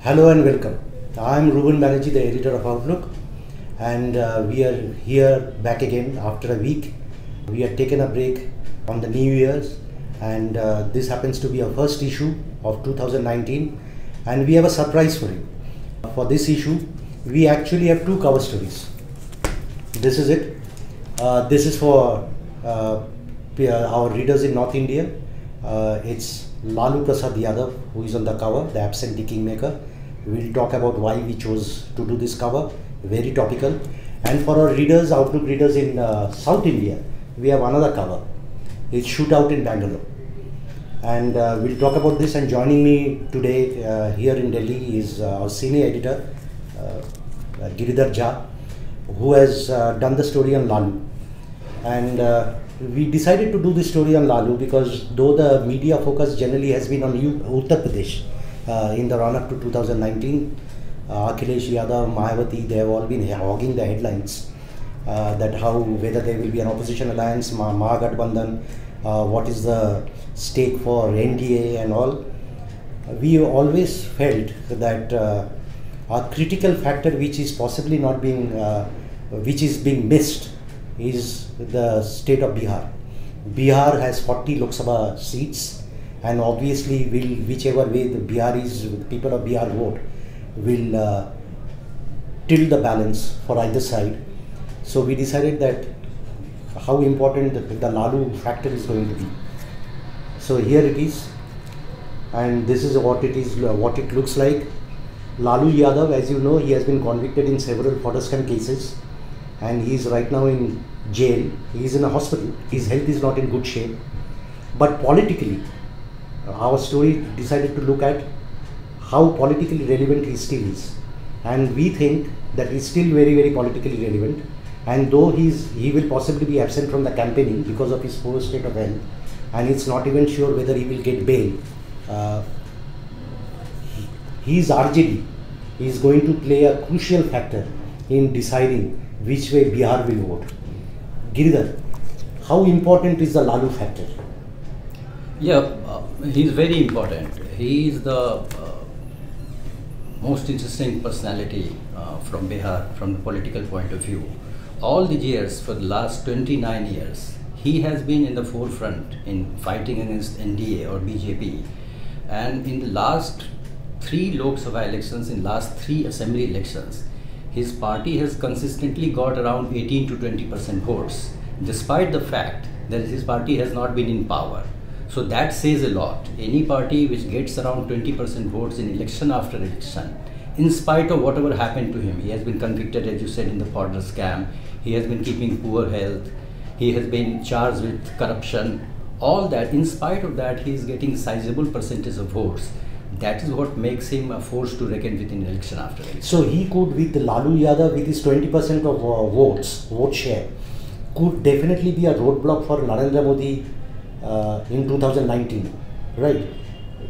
Hello and welcome. I am Ruben Banerjee, the editor of Outlook, and we are here back again after a week. We had taken a break on the New Year's, and this happens to be our first issue of 2019, and we have a surprise for you. For this issue, we actually have two cover stories. This is it. This is for our readers in North India. It's Laloo Yadav who is on the cover, the absentee kingmaker. We'll talk about why we chose to do this cover, very topical. And for our readers, Outlook readers in South India, we have another cover. It's Shootout in Bangalore. And we'll talk about this, and joining me today here in Delhi is our senior editor, Giridhar, who has done the story on Laloo. And we decided to do this story on Laloo because though the media focus generally has been on Uttar Pradesh in the run-up to 2019, Akhilesh Yadav, Mayawati, they have all been hogging the headlines that whether there will be an opposition alliance, Mahagathbandhan, what is the stake for NDA and all. We always felt that a critical factor which is possibly not being, which is being missed is the state of Bihar. Bihar has 40 Lok Sabha seats, and obviously whichever way the people of Bihar vote will tilt the balance for either side. So we decided that how important the Laloo factor is going to be. So here it is, and this is what it is, what it looks like. Laloo Yadav, as you know, he has been convicted in several Protestant cases, and he is right now in jail. He is in a hospital. His health is not in good shape. But politically, our story decided to look at how politically relevant he still is. And we think that he is still very, very politically relevant. And though he will possibly be absent from the campaigning because of his poor state of health, and it's not even sure whether he will get bail, he is RJD. He is going to play a crucial factor in deciding which way Bihar will vote. Giridhar, how important is the Laloo factor? Yeah, he is very important. He is the most interesting personality from Bihar from the political point of view. All the years, for the last 29 years, he has been in the forefront in fighting against NDA or BJP. And in the last 3 Lok Sabha elections, in last 3 assembly elections, his party has consistently got around 18 to 20% votes, despite the fact that his party has not been in power. So that says a lot. Any party which gets around 20% votes in election after election, in spite of whatever happened to him, he has been convicted, as you said, in the powder scam, he has been keeping poor health, he has been charged with corruption, all that, in spite of that, he is getting sizable percentage of votes. That is what makes him a force to reckon with in election after election. So he could, with Laloo Yadav, with his 20% of vote share, could definitely be a roadblock for Narendra Modi in 2019, right?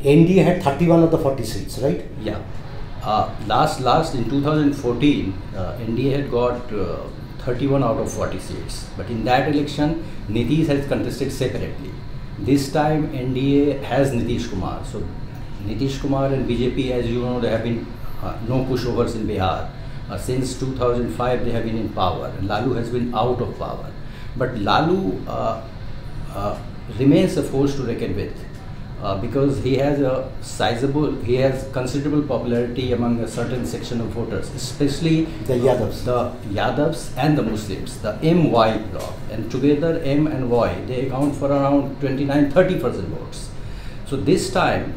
NDA had 31 of the 40 seats, right? Yeah. Last in 2014, NDA had got 31 out of 40 seats. But in that election, Nitish has contested separately. This time, NDA has Nitish Kumar. So Nitish Kumar and BJP, as you know, there have been no pushovers in Bihar. Since 2005, they have been in power, and Laloo has been out of power. But Laloo remains a force to reckon with because he has considerable popularity among a certain section of voters, especially the Yadavs. The Yadavs and the Muslims, the MY bloc, and together M and Y, they account for around 29-30% votes. So this time,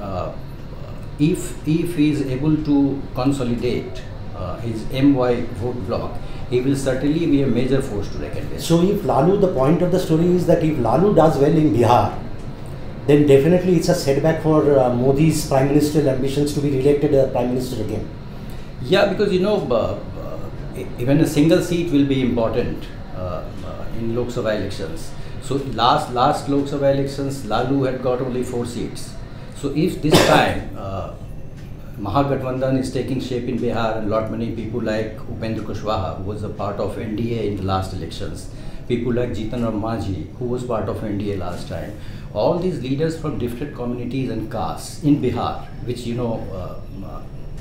if he is able to consolidate his MY vote bloc, he will certainly be a major force to reckon with. So if Laloo, the point of the story is that if Laloo does well in Bihar, then definitely it's a setback for Modi's prime ministerial ambitions to be re-elected prime minister again. Yeah, because you know, even a single seat will be important in Lok Sabha elections. So last Lok Sabha elections, Laloo had got only 4 seats. So if this time Mahagathbandhan is taking shape in Bihar, and lot many people like Upendra Kushwaha, who was a part of NDA in the last elections, people like Jitan Ram Manjhi, who was part of NDA last time, all these leaders from different communities and castes in Bihar, which you know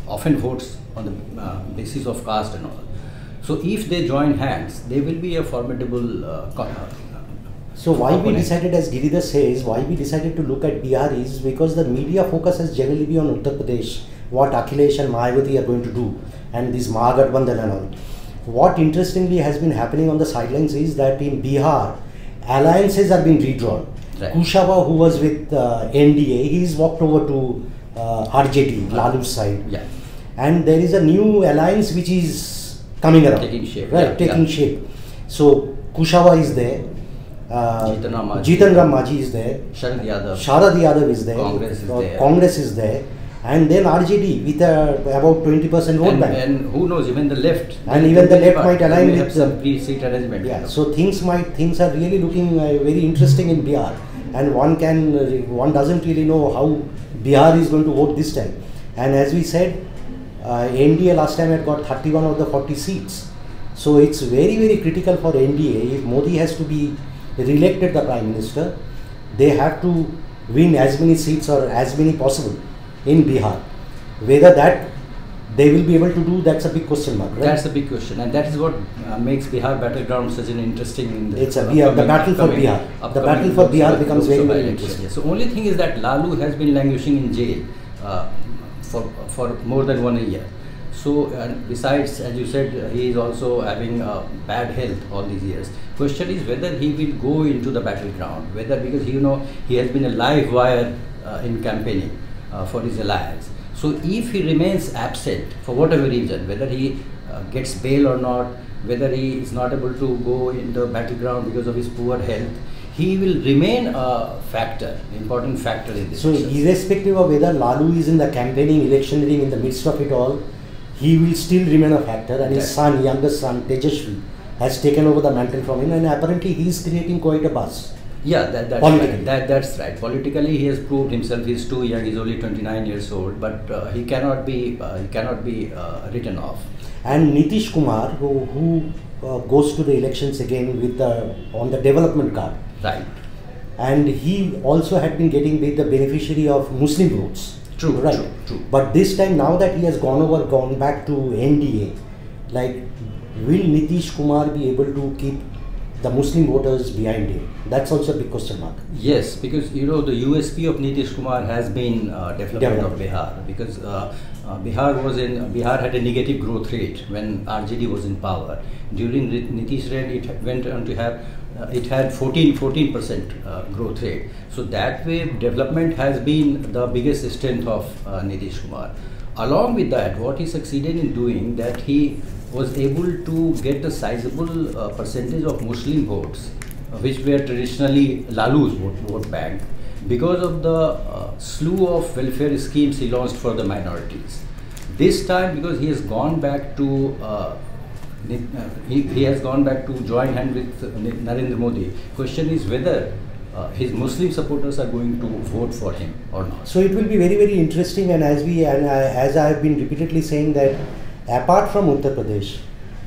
often votes on the basis of caste and all. So if they join hands, they will be a formidable So why we opponent. decided, as Giridhar says, why we decided to look at Bihar is because the media focus has generally been on Uttar Pradesh, what Akhilesh and Mayawati are going to do, and this Mahagathbandhan and all. What interestingly has been happening on the sidelines is that in Bihar, alliances are being redrawn. Right. Kushwaha, who was with NDA, he's walked over to RJD, Laloo's side. Yeah. And there is a new alliance which is coming around. Taking shape. Right, Yeah, taking yeah. shape. So Kushwaha is there. Jitan Ram Majhi is there. Sharad Yadav. Sharad Yadav is there. Congress is there. Congress is there. And then RJD with about 20% vote bank. And who knows, even the left. And even the left might align may with have some pre-seat arrangement. Yeah, so things are really looking very interesting in Bihar, and one doesn't really know how Bihar is going to vote this time. And as we said, NDA last time had got 31 of the 40 seats. So it's very critical for NDA. If Modi has to be re-elected the Prime Minister, they have to win as many seats or as many possible in Bihar. Whether that they will be able to do, that's a big question mark. Right? That's a big question, and that is what makes Bihar battleground such an interesting. It's the battle for Bihar. The battle for Bihar becomes very interesting. So only thing is that Laloo has been languishing in jail for more than 1 year. So besides, as you said, he is also having bad health all these years. Question is whether he will go into the battleground, whether, because he has been a live wire in campaigning for his alliance. So if he remains absent for whatever reason, whether he gets bail or not, whether he is not able to go in the battleground because of his poor health, he will remain a factor, important factor in this. So irrespective of whether Laloo is in the campaigning, electioneering, in the midst of it all, he will still remain a factor, and his son, youngest son, Tejashwi, has taken over the mantle from him, and apparently he is creating quite a buzz. Yeah, that's right. That's right. Politically, he has proved himself. He's too young. He's only 29 years old, but he cannot be written off. And Nitish Kumar, who goes to the elections again with on the development card. Right. And he also had been getting the beneficiary of Muslim votes. True. Right. True. But this time, now that he has gone back to NDA, like, will Nitish Kumar be able to keep the Muslim voters behind him? That's also a big question mark. Yes, because the USP of Nitish Kumar has been development of Bihar, because Bihar had a negative growth rate when RJD was in power. During Nitish reign, it went on to have it had 14% growth rate. So that way, development has been the biggest strength of Nitish Kumar. Along with that, what he succeeded in doing, that he was able to get a sizable percentage of Muslim votes, which were traditionally Laloo's vote bank, because of the slew of welfare schemes he launched for the minorities. This time, because he has gone back to he has gone back to join hand with Narendra Modi. Question is whether his Muslim supporters are going to vote for him or not. So it will be very interesting, and as I have been repeatedly saying that, apart from Uttar Pradesh,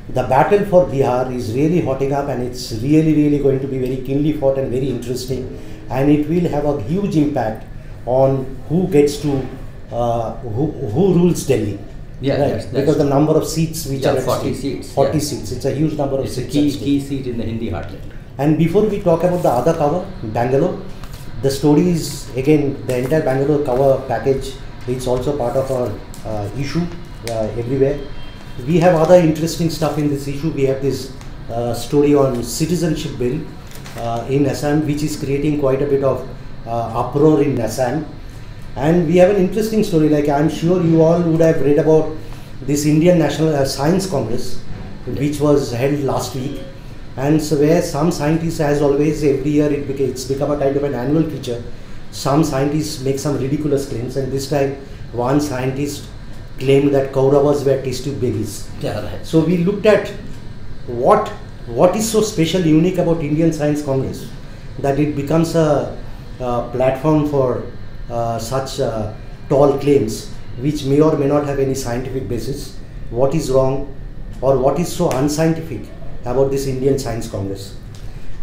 the battle for Bihar is really hotting up, and it's really going to be very keenly fought and very interesting, and it will have a huge impact on who gets to who rules Delhi. Yeah, right. that's because the number of seats which are 40 seats. 40 seats. It's a huge number of seats. It's a key seat in the Hindi heartland. And before we talk about the other cover, Bangalore, the story is, again, the entire Bangalore cover package. It's also part of our issue everywhere. We have other interesting stuff in this issue. We have this story on citizenship bill in Assam, which is creating quite a bit of uproar in Assam. And we have an interesting story, like I'm sure you all would have read about this Indian National Science Congress, which was held last week. And so where some scientists, as always, every year it's become a kind of an annual feature. Some scientists make some ridiculous claims, and this time one scientist claimed that Kauravas were test tube babies. Yeah, right. So we looked at what is so special, unique about Indian Science Congress, that it becomes a platform for such tall claims which may or may not have any scientific basis. What is wrong, or what is so unscientific about this Indian Science Congress?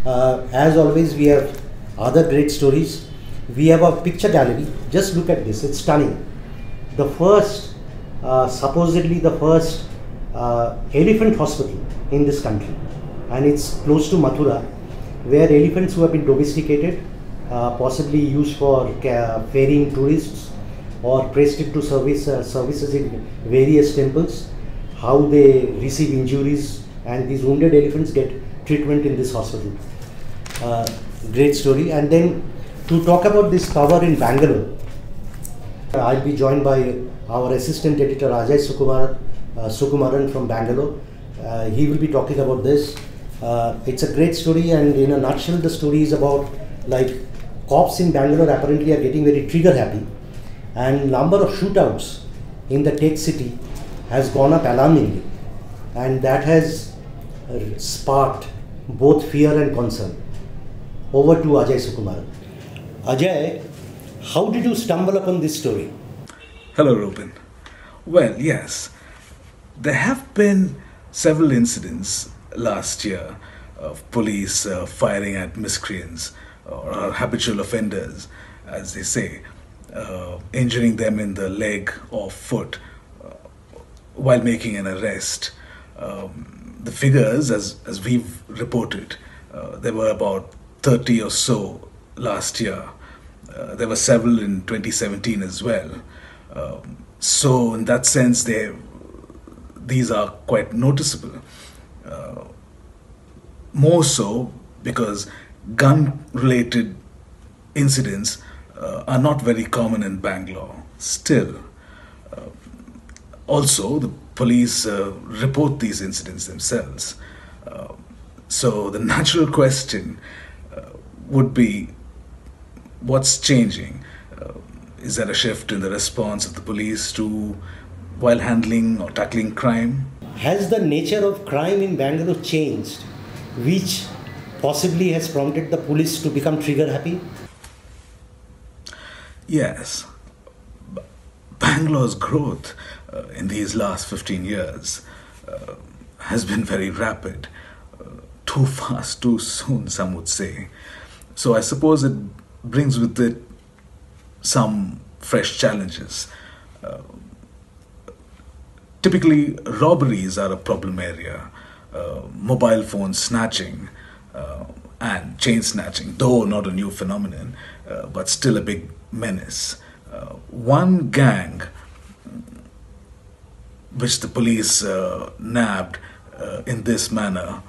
As always, we have other great stories. We have a picture gallery. Just look at this, it's stunning. The first supposedly the first elephant hospital in this country, and it's close to Mathura, where elephants who have been domesticated, possibly used for ferrying tourists or prescribed to services in various temples, how they receive injuries, and these wounded elephants get treatment in this hospital. Great story. And then to talk about this cover in Bangalore, I'll be joined by our assistant editor Ajay Sukumaran from Bangalore. He will be talking about this. It's a great story, and in a nutshell the story is about like cops in Bangalore apparently are getting very trigger happy, and number of shootouts in the tech city has gone up alarmingly, and that has sparked both fear and concern. Over to Ajay Sukumaran. Ajay, how did you stumble upon this story? Hello, Ruben. Well, yes, there have been several incidents last year of police firing at miscreants or habitual offenders, as they say, injuring them in the leg or foot while making an arrest. The figures, as we've reported, there were about 30 or so last year. There were several in 2017 as well. So in that sense, these are quite noticeable. More so because gun-related incidents are not very common in Bangalore. Still, also the police report these incidents themselves. So the natural question would be, what's changing? Is there a shift in the response of the police while handling or tackling crime? Has the nature of crime in Bangalore changed, which possibly has prompted the police to become trigger happy? Yes. Bangalore's growth in these last 15 years has been very rapid. Too fast, too soon, some would say. So I suppose it brings with it some fresh challenges. Typically, robberies are a problem area. Mobile phone snatching and chain snatching, though not a new phenomenon, but still a big menace. One gang which the police nabbed in this manner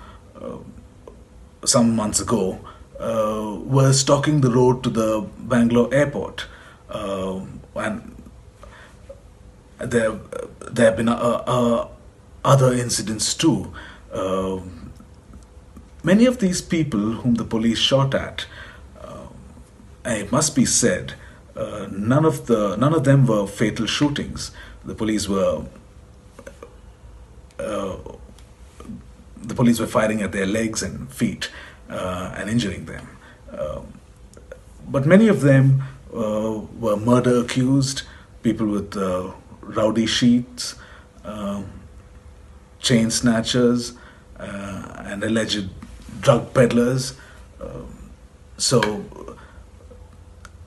some months ago was stalking the road to the Bangalore airport, and there have been other incidents too. Many of these people whom the police shot at, and it must be said, none of them were fatal shootings. The police were firing at their legs and feet and injuring them. But many of them were murder accused, people with rowdy sheets, chain snatchers, and alleged drug peddlers. So,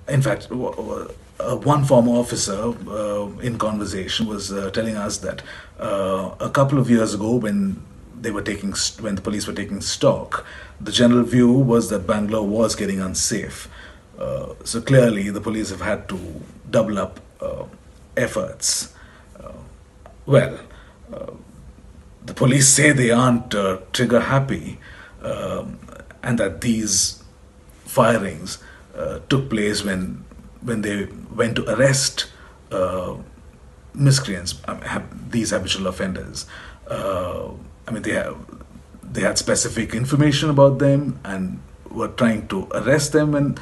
in fact, one former officer in conversation was telling us that a couple of years ago, when the police were taking stock, the general view was that Bangalore was getting unsafe. So clearly, the police have had to double up efforts. The police say they aren't trigger happy, and that these firings took place when they went to arrest miscreants, these habitual offenders. They had specific information about them and were trying to arrest them, and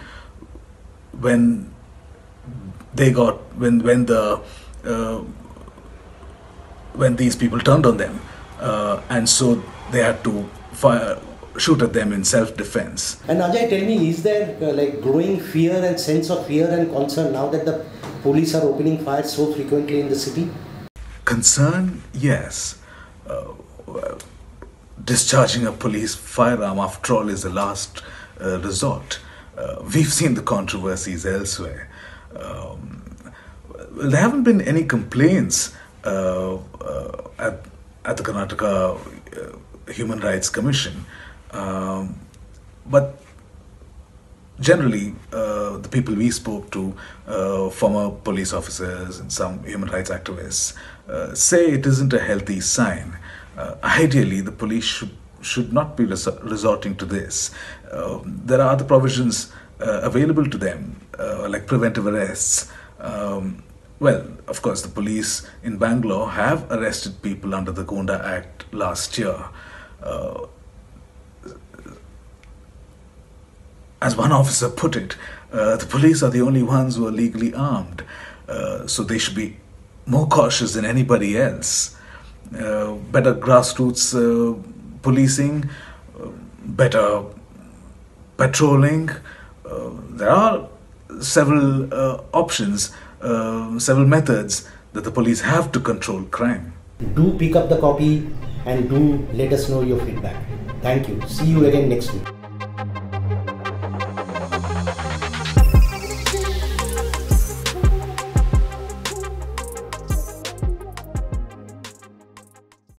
when these people turned on them, and so they had to shoot at them in self-defense. And Ajay, tell me, is there growing fear and sense of fear and concern now that the police are opening fire so frequently in the city? Concern, yes. Discharging a police firearm, after all, is the last resort. We've seen the controversies elsewhere. There haven't been any complaints at the Karnataka Human Rights Commission. But generally, the people we spoke to, former police officers and some human rights activists, say it isn't a healthy sign. Ideally, the police should not be resorting to this. There are other provisions available to them, like preventive arrests. Well, of course, the police in Bangalore have arrested people under the Gunda Act last year. As one officer put it, the police are the only ones who are legally armed, so they should be more cautious than anybody else. Better grassroots policing, better patrolling. There are several options, several methods that the police have to control crime. Do pick up the copy and do let us know your feedback. Thank you. See you again next week.